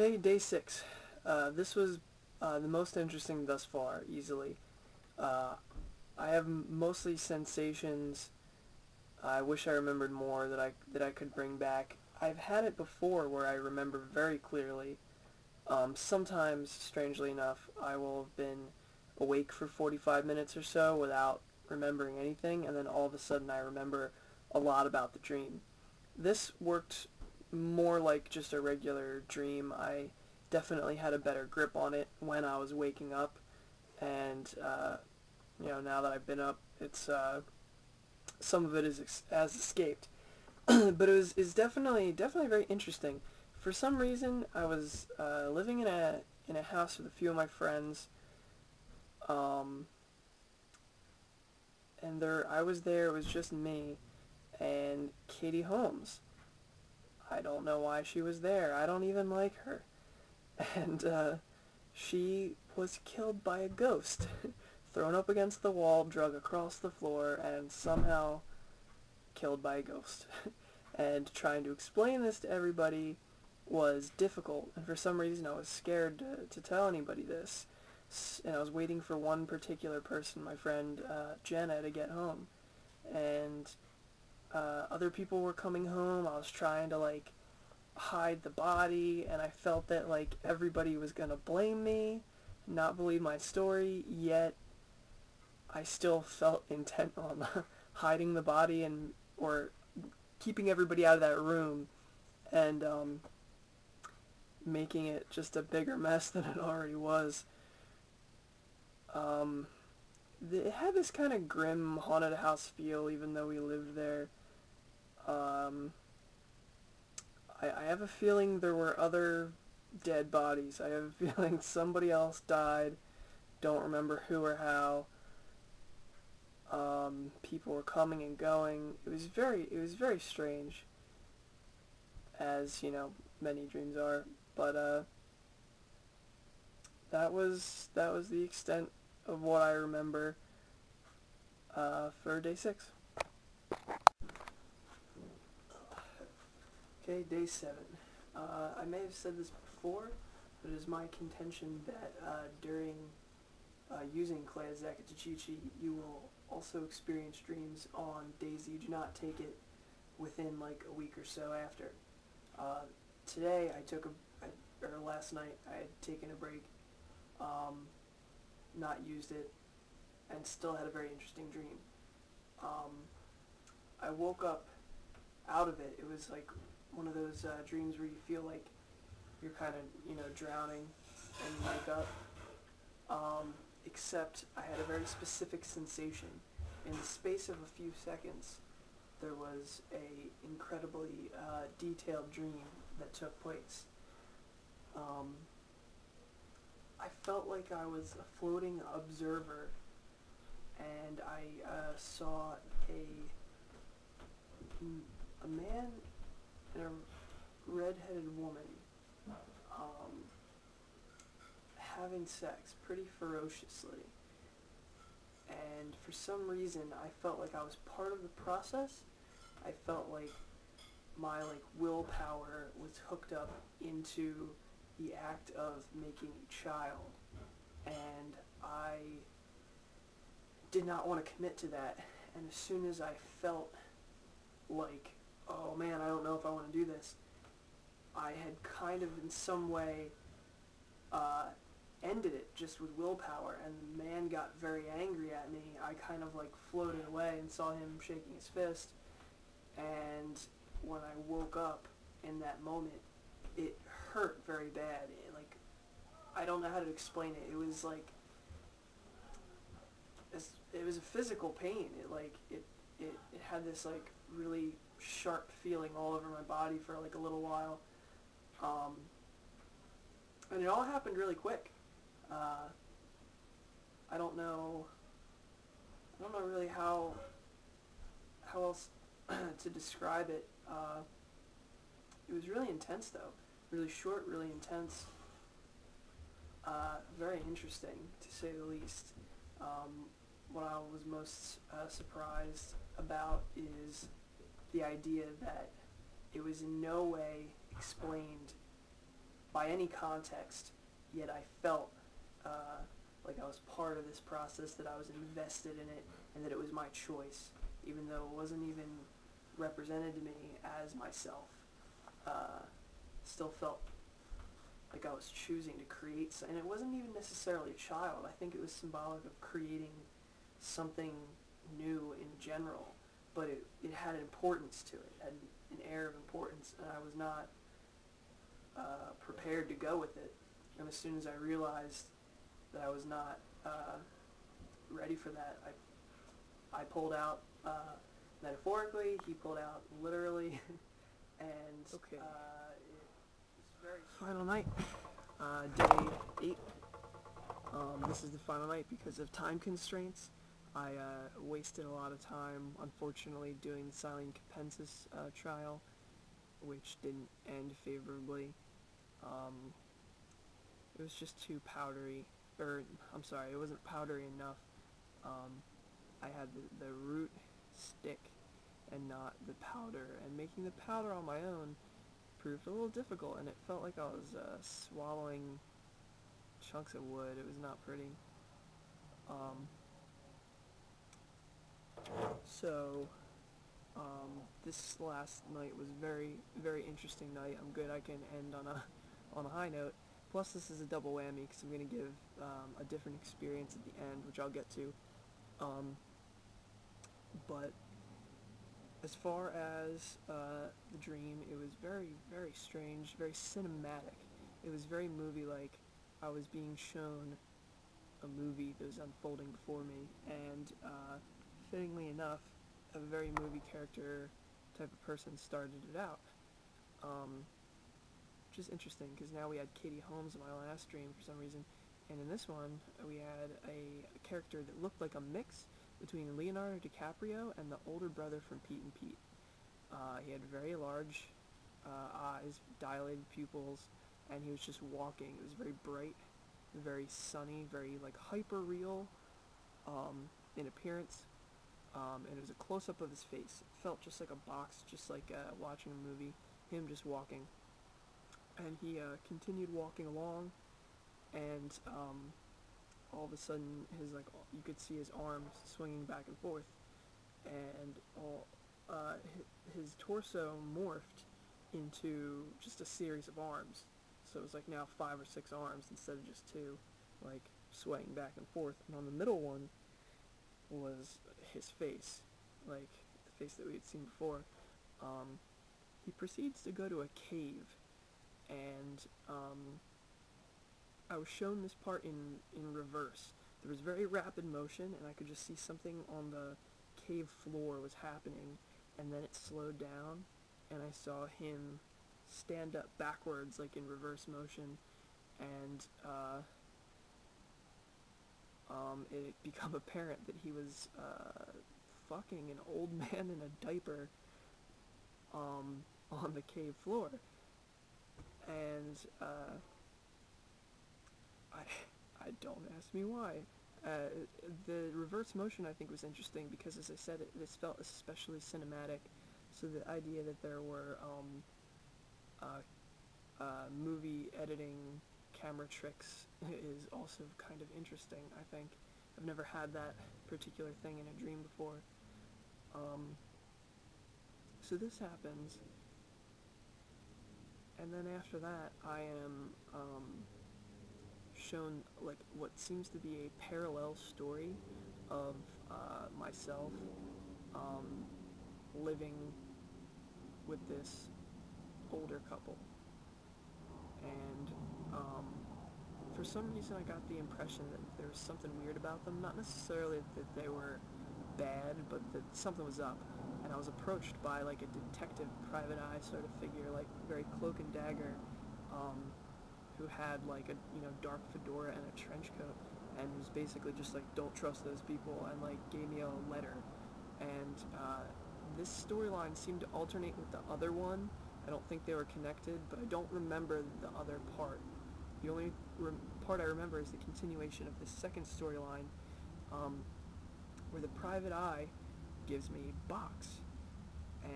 Okay, day 6. This was the most interesting thus far, easily. Uh, I have mostly sensations. I wish I remembered more that I could bring back. I've had it before where I remember very clearly. Sometimes, strangely enough, I will have been awake for 45 minutes or so without remembering anything, and then all of a sudden I remember a lot about the dream. This worked more like just a regular dream. I definitely had a better grip on it when I was waking up, and now that I've been up, it's some of it has escaped. But is definitely very interesting. For some reason, I was living in a house with a few of my friends, um, and I was there. It was just me and Katie Holmes. I don't know why she was there. I don't even like her. And she was killed by a ghost, thrown up against the wall, drug across the floor, and somehow killed by a ghost. And trying to explain this to everybody was difficult, and for some reason I was scared to tell anybody this. And I was waiting for one particular person, my friend Jenna, to get home. And other people were coming home. I was trying to hide the body, and I felt that everybody was gonna blame me, not believe my story, yet I still felt intent on hiding the body or keeping everybody out of that room and making it just a bigger mess than it already was. It had this kind of grim haunted house feel, even though we lived there. I have a feeling there were other dead bodies. I have a feeling somebody else died. Don't remember who or how. People were coming and going. It was very strange, as many dreams are. But that was the extent of what I remember for day 6. Okay, day 7. I may have said this before, but it is my contention that during using CaleaPart2, you will also experience dreams on days that you do not take it within a week or so after. Today or last night I had taken a break, not used it, and still had a very interesting dream. I woke up out of it. It was one of those dreams where you feel like you're kind of drowning and you wake up. Except I had a very specific sensation. In the space of a few seconds, there was a incredibly detailed dream that took place. I felt like I was a floating observer, and I saw a man and a red-headed woman having sex pretty ferociously. And for some reason, I felt like I was part of the process. I felt like my willpower was hooked up into the act of making a child, and I did not want to commit to that. And as soon as I felt oh man, I don't know if I want to do this, I had kind of in some way ended it just with willpower, and the man got very angry at me. I kind of floated away and saw him shaking his fist, and when I woke up in that moment, it hurt very bad. I don't know how to explain it. It was it was a physical pain. It had this really sharp feeling all over my body for a little while, and it all happened really quick. I don't know really how else to describe it. It was really intense though, really short, really intense, very interesting to say the least. What I was most surprised about is the idea that it was in no way explained by any context, yet I felt like I was part of this process, that I was invested in it, and that it was my choice, even though it wasn't even represented to me as myself. Still felt like I was choosing to create, and it wasn't even necessarily a child. I think it was symbolic of creating something new in general, but it had an importance to it, had an air of importance, and I was not prepared to go with it. And as soon as I realized that I was not ready for that, I pulled out metaphorically, he pulled out literally, and Okay. it was very... Final night, day 8. This is the final night because of time constraints. I wasted a lot of time, unfortunately, doing the Silene Capensis trial, which didn't end favorably. It was just too powdery, or I'm sorry, it wasn't powdery enough. I had the root stick and not the powder, and making the powder on my own proved a little difficult, and it felt like I was swallowing chunks of wood. It was not pretty. So this last night was very, very interesting night. I'm good I can end on a high note. Plus this is a double whammy because I'm going to give a different experience at the end, which I'll get to. But as far as the dream, it was very, very strange, very cinematic. It was very movie-like. I was being shown a movie that was unfolding before me, and fittingly enough, a very movie character type of person started it out. Which is interesting, because now we had Katie Holmes in my last dream for some reason, and in this one, we had a character that looked like a mix between Leonardo DiCaprio and the older brother from Pete and Pete. He had very large eyes, dilated pupils, and he was just walking. It was very bright, very sunny, very like hyper real in appearance, and it was a close-up of his face. It felt just like a box, just like watching a movie, him just walking. And he continued walking along, and all of a sudden, you could see his arms swinging back and forth, and his torso morphed into just a series of arms. So it was like now 5 or 6 arms instead of just 2, like swaying back and forth. And on the middle one was his face, like the face that we had seen before. He proceeds to go to a cave, and I was shown this part in reverse. There was very rapid motion, and I could just see something on the cave floor was happening, and then it slowed down, and I saw him stand up backwards, like in reverse motion, and it become apparent that he was fucking an old man in a diaper on the cave floor. And I don't ask me why. The reverse motion I think was interesting because, as I said, this felt especially cinematic. So the idea that there were movie editing camera tricks is also kind of interesting, I think. I've never had that particular thing in a dream before. So this happens, and then after that I am shown like what seems to be a parallel story of myself living with this older couple, and for some reason I got the impression that there was something weird about them, not necessarily that they were bad, but that something was up. And I was approached by like a detective, private eye sort of figure, like very cloak and dagger, who had like a dark fedora and a trench coat, and was basically just like, don't trust those people, and like gave me a letter. And this storyline seemed to alternate with the other one. I don't think they were connected, but I don't remember the other part. The only part I remember is the continuation of the second storyline, where the private eye gives me a box, and